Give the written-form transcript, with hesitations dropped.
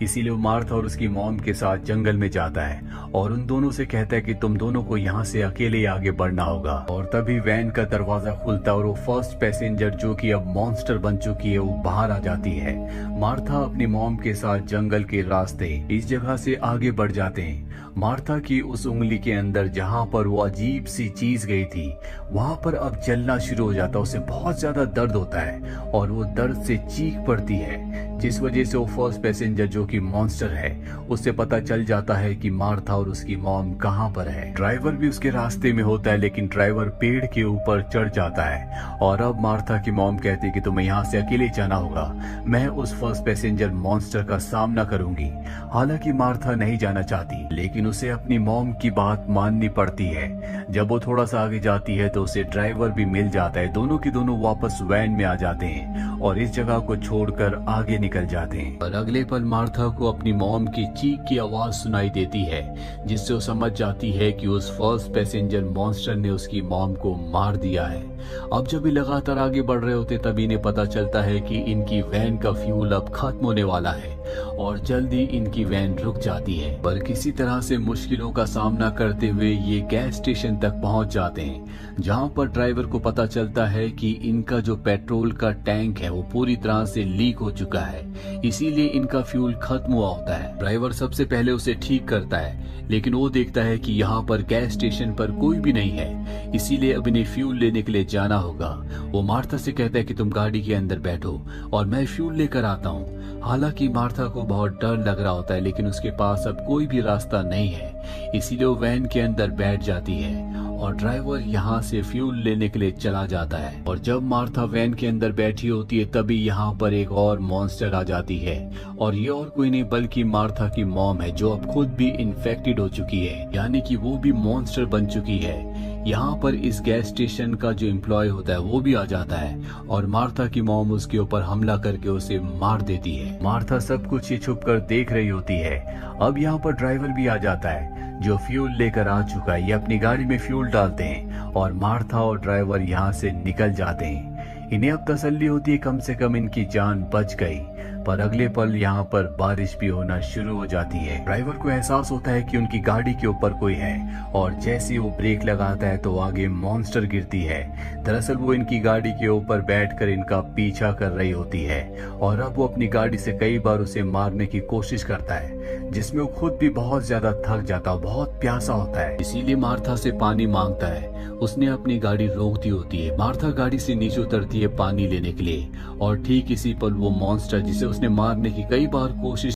इसीलिए वो मार्था और उसकी मॉम के साथ जंगल में जाता है और उन दोनों से कहता है कि तुम दोनों को यहाँ से अकेले ही आगे बढ़ना होगा। और तभी वैन का दरवाजा खुलता है और वो फर्स्ट पैसेंजर जो कि अब मॉन्स्टर बन चुकी है वो बाहर आ जाती है। मार्था अपनी मॉम के साथ जंगल के रास्ते इस जगह से आगे बढ़ जाते हैं। मार्था की उस उंगली के अंदर जहां पर वो अजीब सी चीज गई थी वहां पर अब जलना शुरू हो जाता है। उसे बहुत ज्यादा दर्द होता है और वो दर्द से चीख पड़ती है, जिस वजह से वो फर्स्ट पैसेंजर जो कि मॉन्स्टर है उससे पता चल जाता है कि मार्था और उसकी मॉम कहां पर है। ड्राइवर भी उसके रास्ते में होता है लेकिन ड्राइवर पेड़ के ऊपर चढ़ जाता है और अब मार्था की मॉम कहती है कि तुम्हें यहाँ से अकेले जाना होगा, मैं उस फर्स्ट पैसेंजर मॉन्स्टर का सामना करूंगी। हालांकि मार्था नहीं जाना चाहती लेकिन उसे अपनी मॉम की बात माननी पड़ती है। जब वो थोड़ा सा आगे जाती है तो उसे ड्राइवर भी मिल जाता है। दोनों की दोनों वापस वैन में आ जाते हैं और इस जगह को छोड़कर आगे निकल जाते हैं। और अगले पल मार्था को अपनी मॉम की चीख की आवाज सुनाई देती है, जिससे वो समझ जाती है कि उस फर्स्ट पैसेंजर मॉन्स्टर ने उसकी मॉम को मार दिया है। अब जब ये लगातार आगे बढ़ रहे होते तभी इन्हें पता चलता है कि इनकी वैन का फ्यूल अब खत्म होने वाला है और जल्दी इनकी वैन रुक जाती है। पर किसी तरह से मुश्किलों का सामना करते हुए ये गैस स्टेशन तक पहुंच जाते हैं, जहां पर ड्राइवर को पता चलता है कि इनका जो पेट्रोल का टैंक है वो पूरी तरह से लीक हो चुका है, इसीलिए इनका फ्यूल खत्म हुआ होता है। ड्राइवर सबसे पहले उसे ठीक करता है लेकिन वो देखता है कि यहाँ पर गैस स्टेशन पर कोई भी नहीं है, इसीलिए अब इन्हें फ्यूल लेने के लिए जाना होगा। वो मार्था से कहता है कि तुम गाड़ी के अंदर बैठो और मैं फ्यूल लेकर आता हूँ। हालांकि मार्था को बहुत डर लग रहा होता है लेकिन उसके पास अब कोई भी रास्ता नहीं है, इसीलिए वो वैन के अंदर बैठ जाती है और ड्राइवर यहाँ से फ्यूल लेने के लिए चला जाता है। और जब मार्था वैन के अंदर बैठी होती है तभी यहाँ पर एक और मॉन्स्टर आ जाती है और ये और कोई नहीं बल्कि मार्था की मॉम है, जो अब खुद भी इन्फेक्टेड हो चुकी है, यानी कि वो भी मॉन्स्टर बन चुकी है। यहाँ पर इस गैस स्टेशन का जो एम्प्लॉय होता है वो भी आ जाता है और मार्था की मॉम उसके ऊपर हमला करके उसे मार देती है। मार्था सब कुछ ये छुप कर देख रही होती है। अब यहाँ पर ड्राइवर भी आ जाता है जो फ्यूल लेकर आ चुका है। ये अपनी गाड़ी में फ्यूल डालते हैं और मार्था और ड्राइवर यहाँ से निकल जाते हैं। इन्हें अब तसल्ली होती है कम से कम इनकी जान बच गई। पर अगले पल यहाँ पर बारिश भी होना शुरू हो जाती है। ड्राइवर को एहसास होता है कि उनकी गाड़ी के ऊपर कोई है और जैसे ही वो ब्रेक लगाता है तो आगे मॉन्स्टर गिरती है। दरअसल वो इनकी गाड़ी के ऊपर बैठकर इनका पीछा कर रही होती है और अब वो अपनी गाड़ी से कई बार उसे मारने की कोशिश करता है, जिसमें वो खुद भी बहुत ज्यादा थक जाता है, बहुत प्यासा होता है, इसीलिए मार्था से पानी मांगता है। उसने अपनी गाड़ी रोक दी होती है। मार्था गाड़ी से नीचे उतरती है पानी लेने के लिए और ठीक इसी पल वो मॉन्स्टर जिसे उसने मारने की कई बार कोशिश